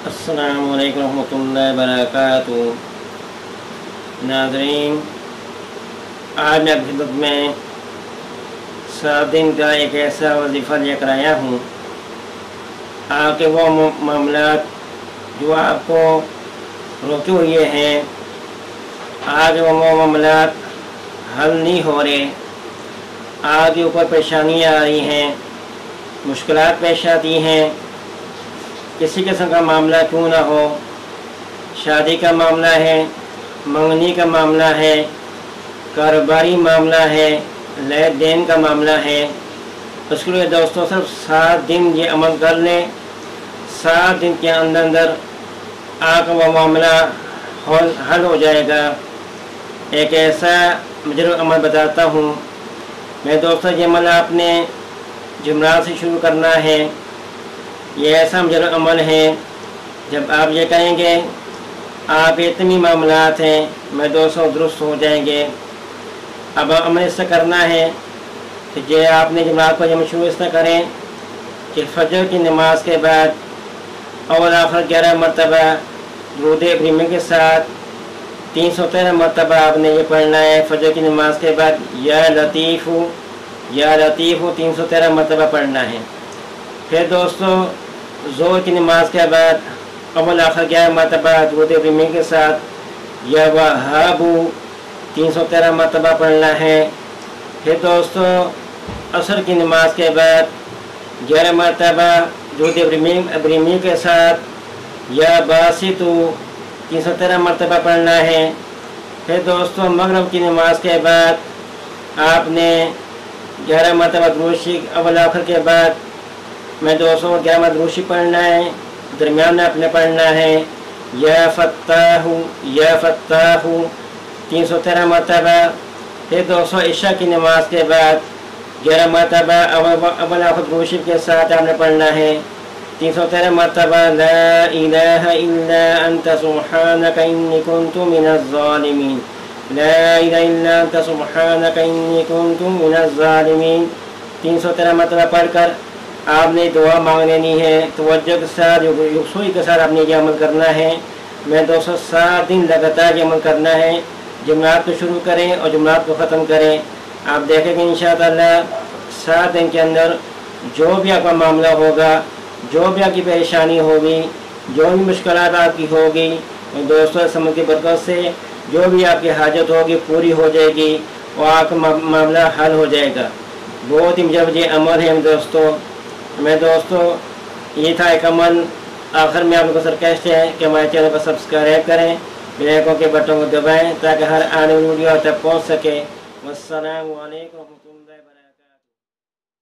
अस्सलामु अलैकुम रहमतुल्लाहि व बरकातुहू। नाज़रीन, आज मैं आपकी खिदमत में 7 दिन का एक ऐसा वजीफ़ा लेकर आया हूँ। आपके वो मामलात जो आपको रोके हुए हैं, आगे वो मामलात हल नहीं हो रहे, आपके ऊपर परेशानियाँ आ रही हैं, मुश्किलात पेश आती हैं। किसी किस्म का मामला क्यों ना हो, शादी का मामला है, मंगनी का मामला है, कारोबारी मामला है, लेन देन का मामला है, उसके लिए दोस्तों सिर्फ 7 दिन ये अमल कर लें। 7 दिन के अंदर आपका वो मामला हल हो जाएगा। एक ऐसा मुझे अमल बताता हूँ मैं दोस्तों। ये अमल आपने जुमरात से शुरू करना है। ये ऐसा मुझे अमल है, जब आप ये करेंगे आप इतनी मामलात हैं मैं दोस्तों दुरुस्त हो जाएंगे। अब अमल इससे करना है कि ये आपने जुमरात को जब शुरू इससे करें कि फजर की नमाज के बाद और आखिर 11 मरतबा दुरूद इब्राहिमी के साथ 313 मरतबा आपने ये पढ़ना है। फजर की नमाज के बाद या लतीफ़ु 313 मरतबा पढ़ना है। फिर दोस्तों ज़ोहर की नमाज के बाद अव्वल आखिर 11 मरतबा दुरूद इब्राहिमी के साथ या वहाबू 313 मरतबा पढ़ना है। फिर दोस्तों असर की नमाज के बाद 11 मरतबा दुरूद इब्राहिमी के साथ या बासितु 313 मरतबा पढ़ना है। फिर दोस्तों मगरिब की नमाज के बाद आपने 11 मरतबा दुरूद शरीफ अव्वल आखिर के बाद मैं दोस्तों 11 मरतबा दुरूद शरीफ पढ़ना है। दरमियान में अपने पढ़ना है या फत्ताहू 313 मरतबा। फिर दोस्तों इशा की नमाज के बाद 11 मरतबा अव्वल आखिर दुरूद शरीफ के साथ आपने पढ़ना है। 313 मरतबा ला इलाहा इल्ला अंता सुब्हानका इन्नी कुन्तु मिनज़ ज़ालिमीन, ला इलाहा इल्ला अंता सुब्हानका इन्नी कुन्तु मिनज़ ज़ालिमीन। 313 मरतबा पढ़कर आपने दुआ मांग लेनी है। तवज्जो के साथ यकसुई के साथ आपने ये अमल करना है। मैं दोस्तों 7 दिन लगातार ये अमल करना है। जुमरात को शुरू करें और जुमरात को ख़त्म करें। आप देखेंगे इंशाअल्लाह 7 दिन के अंदर जो भी आपका मामला होगा, जो भी आपकी परेशानी होगी, जो भी मुश्किलात आपकी होगी, दोस्तों समझ की बरकत से जो भी आपकी हाजत होगी पूरी हो जाएगी और आपका मामला हल हो जाएगा। बहुत ही मुझे अमल है मैं दोस्तों ये था एक अमल। आखिर में आप लोगों को रिक्वेस्ट है कि हमारे चैनल को सब्सक्राइब करें, बेल आइकन के बटन को दबाएं ताकि हर आने वाली वीडियो तक पहुँच सके। वस्सलामु अलैकुम।